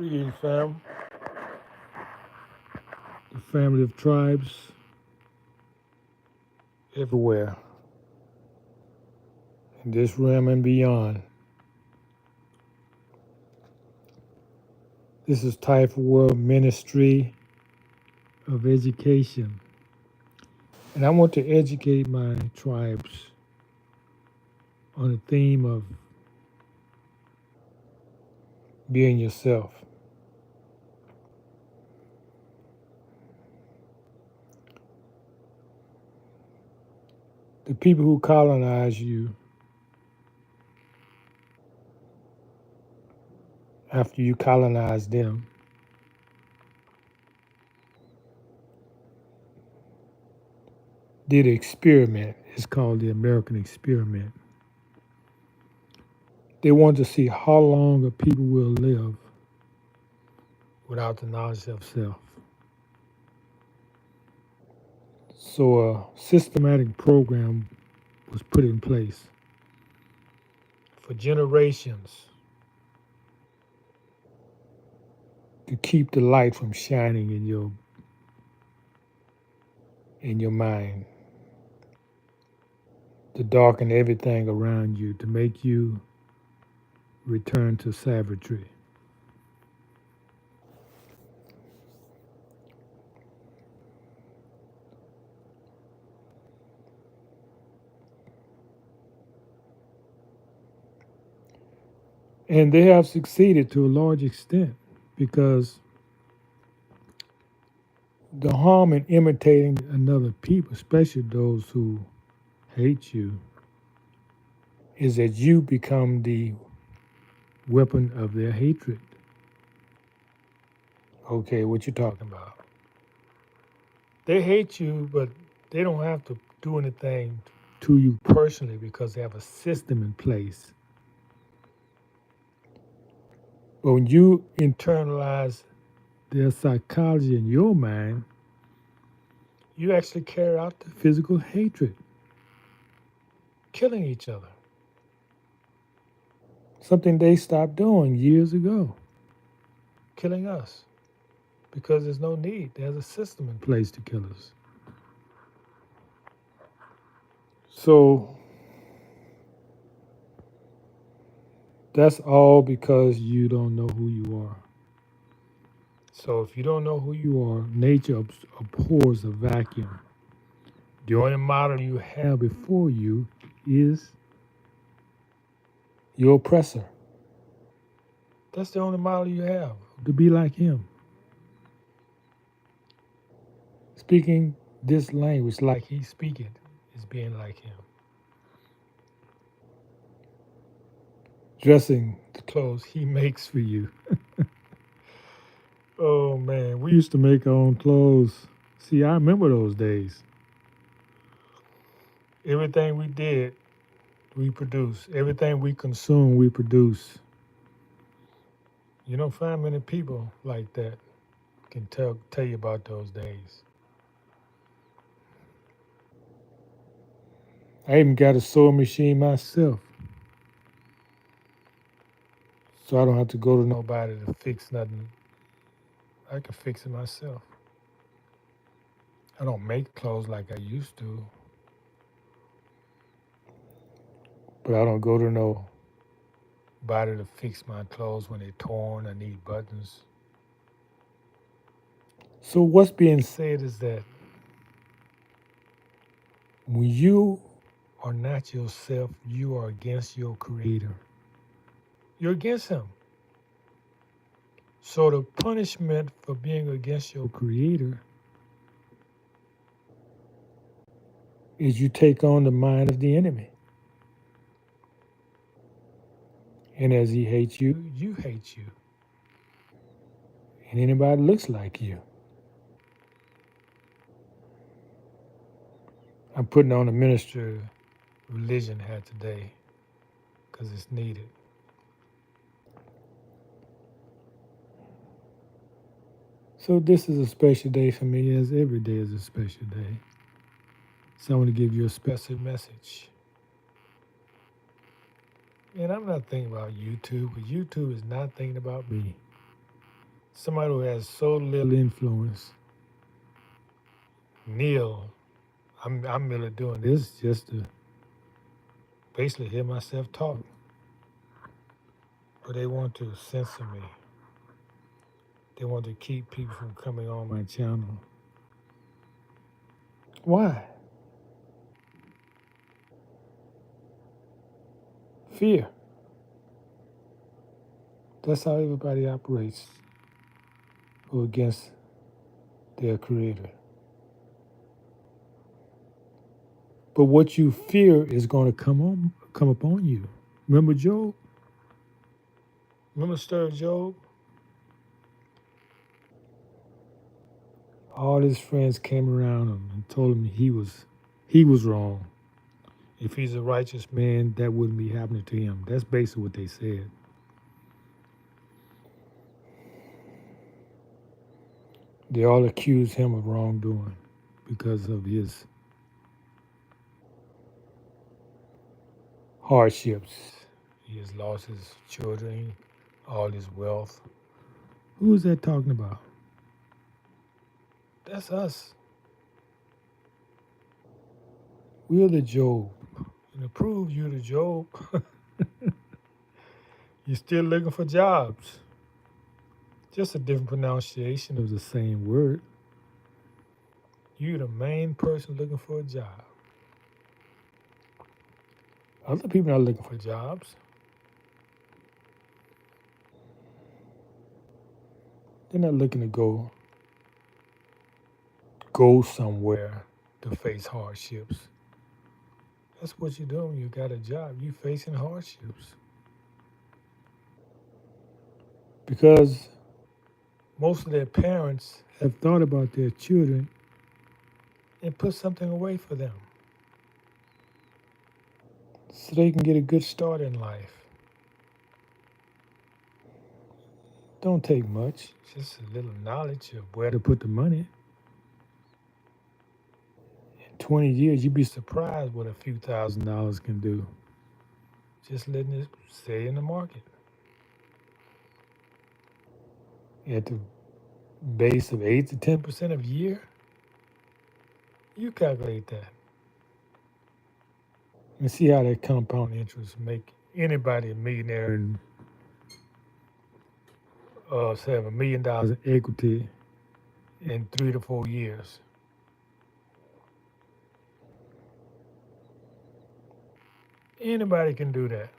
Greetings, fam. The family of tribes everywhere in this realm and beyond. This is TAIFA World Ministry of Education. And I want to educate my tribes on the theme of being yourself. The people who colonize you after you colonize them did an experiment. It's called the American experiment. They wanted to see how long a people will live without the knowledge of self. So a systematic program was put in place for generations to keep the light from shining in your mind, to darken everything around you, to make you return to savagery. And they have succeeded to a large extent because the harm in imitating another people, especially those who hate you, is that you become the weapon of their hatred. Okay, what you talking about? They hate you, but they don't have to do anything to you personally because they have a system in place. But when you internalize their psychology in your mind, you actually carry out the physical hatred, killing each other. Something they stopped doing years ago, killing us, because there's no need. There's a system in place to kill us. So that's all because you don't know who you are. So if you don't know who you are, nature abhors a vacuum. The only model you have before you is your oppressor. That's the only model you have, to be like him. Speaking this language like he's speaking is being like him. Dressing the clothes he makes for you. Oh man, we used to make our own clothes. See, I remember those days. Everything we did, we produce. Everything we consume, we produce. You don't find many people like that can tell you about those days. I even got a sewing machine myself, so I don't have to go to nobody to fix nothing. I can fix it myself. I don't make clothes like I used to, but I don't go to nobody to fix my clothes when they're torn. I need buttons. So what's being said is that when you are not yourself, you are against your creator. You're against him. So the punishment for being against your creator is you take on the mind of the enemy. And as he hates you, you hate you. And anybody looks like you. I'm putting on a minister of religion hat today because it's needed. So this is a special day for me, as every day is a special day. So I want to give you a special message. And I'm not thinking about YouTube, but YouTube is not thinking about me. Somebody who has so little influence. Neil, I'm really doing this just to basically hear myself talk. But they want to censor me. They want to keep people from coming on my channel. Why? Fear. That's how everybody operates who against their creator. But what you fear is going to come upon you. Remember Job? Remember story of Job? All his friends came around him and told him he was wrong. If he's a righteous man, that wouldn't be happening to him. That's basically what they said. They all accused him of wrongdoing because of his hardships. He has lost his children, all his wealth. Who is that talking about? That's us. We're the Job. And to prove you're the Job, you're still looking for jobs. Just a different pronunciation of the same word. You're the main person looking for a job. Other people are not looking for jobs. They're not looking to go somewhere to face hardships. That's what you're doing. You got a job. You're facing hardships. Because most of their parents have thought about their children and put something away for them so they can get a good start in life. Don't take much, just a little knowledge of where to put the money. In 20 years, you'd be surprised what a few $1,000s can do. Just letting it stay in the market. At the base of 8 to 10% of year, you calculate that. And see how that compound interest make anybody a millionaire and say have $1 million in equity in 3 to 4 years. Anybody can do that.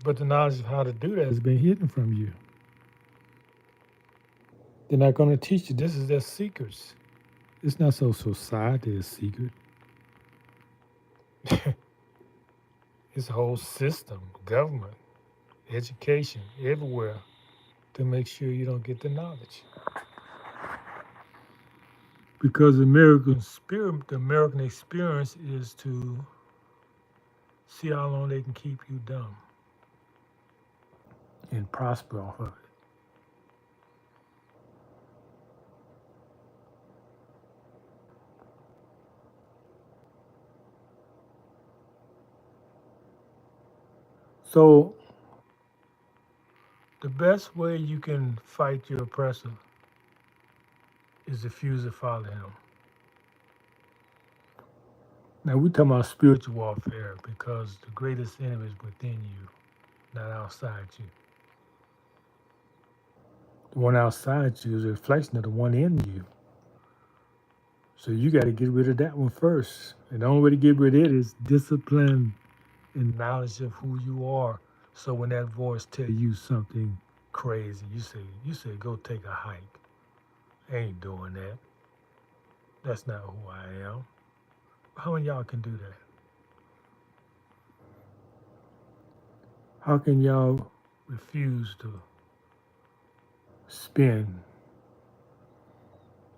But the knowledge of how to do that has been hidden from you. They're not going to teach you. This is their secrets. It's not so society is secret. It's a whole system, government, education, everywhere to make sure you don't get the knowledge. Because the American experience is to see how long they can keep you dumb and prosper off of it. So the best way you can fight your oppressor is to refuse to follow him. Now we're talking about spiritual warfare because the greatest enemy is within you, not outside you. The one outside you is a reflection of the one in you. So you got to get rid of that one first. And the only way to get rid of it is discipline and knowledge of who you are. So when that voice tells you something crazy, you say, go take a hike. I ain't doing that. That's not who I am. How many of y'all can do that? How can y'all refuse to spin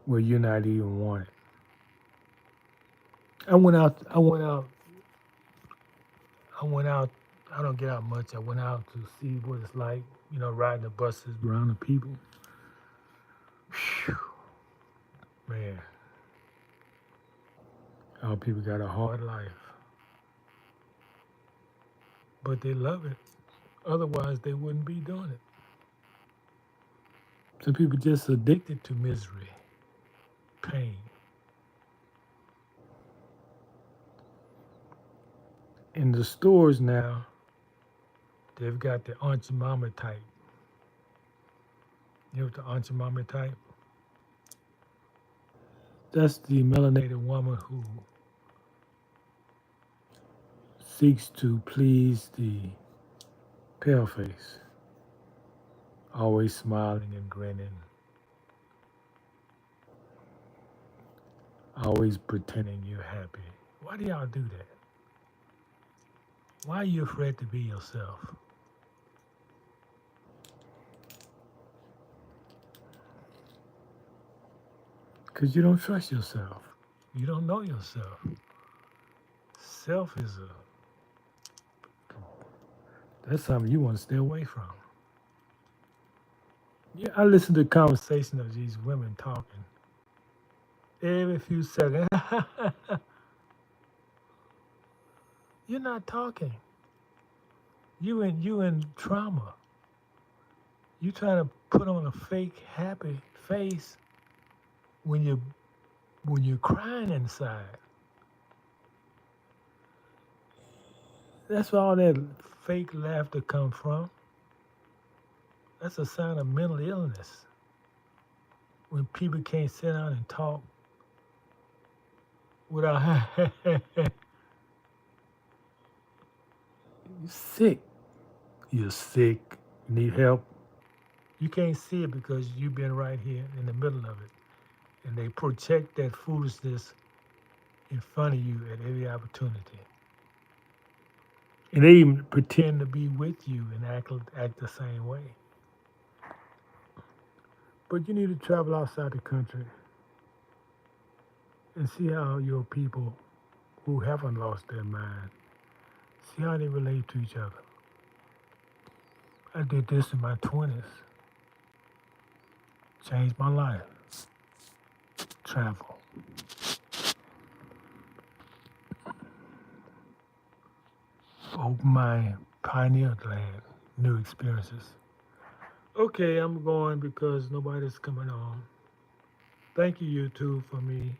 where you're not even wanted? I went out, I don't get out much. I went out to see what it's like, riding the buses around the people. Whew. Man, our people got a hard life. But they love it. Otherwise, they wouldn't be doing it. Some people just addicted to misery, pain. In the stores now, they've got the Auntie Mama type. You know what the Auntie Mama type? That's the melanated woman who seeks to please the pale face, always smiling and grinning, always pretending you're happy. Why do y'all do that? Why are you afraid to be yourself? Because you don't trust yourself. You don't know yourself. Self is that's something you want to stay away from. Yeah, I listen to the conversation of these women talking every few seconds. You're not talking. You in trauma. You trying to put on a fake happy face when you're crying inside. That's where all that fake laughter come from. That's a sign of mental illness. When people can't sit down and talk without you're sick. You're sick. You need help. You can't see it because you've been right here in the middle of it. And they project that foolishness in front of you at every opportunity. And they even pretend to be with you and act the same way. But you need to travel outside the country and see how your people who haven't lost their mind, see how they relate to each other. I did this in my 20s. Changed my life. Travel. Open mind, pioneer land, new experiences. Okay, I'm going because nobody's coming on. Thank you, YouTube, for me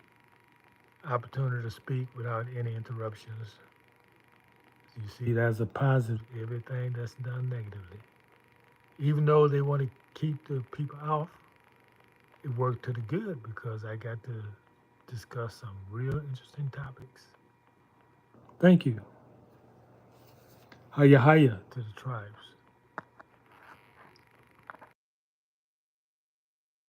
opportunity to speak without any interruptions. You see, that's a positive. Everything that's done negatively, even though they want to keep the people off, it worked to the good because I got to discuss some real interesting topics. Thank you. Hiya, hiya to the tribes.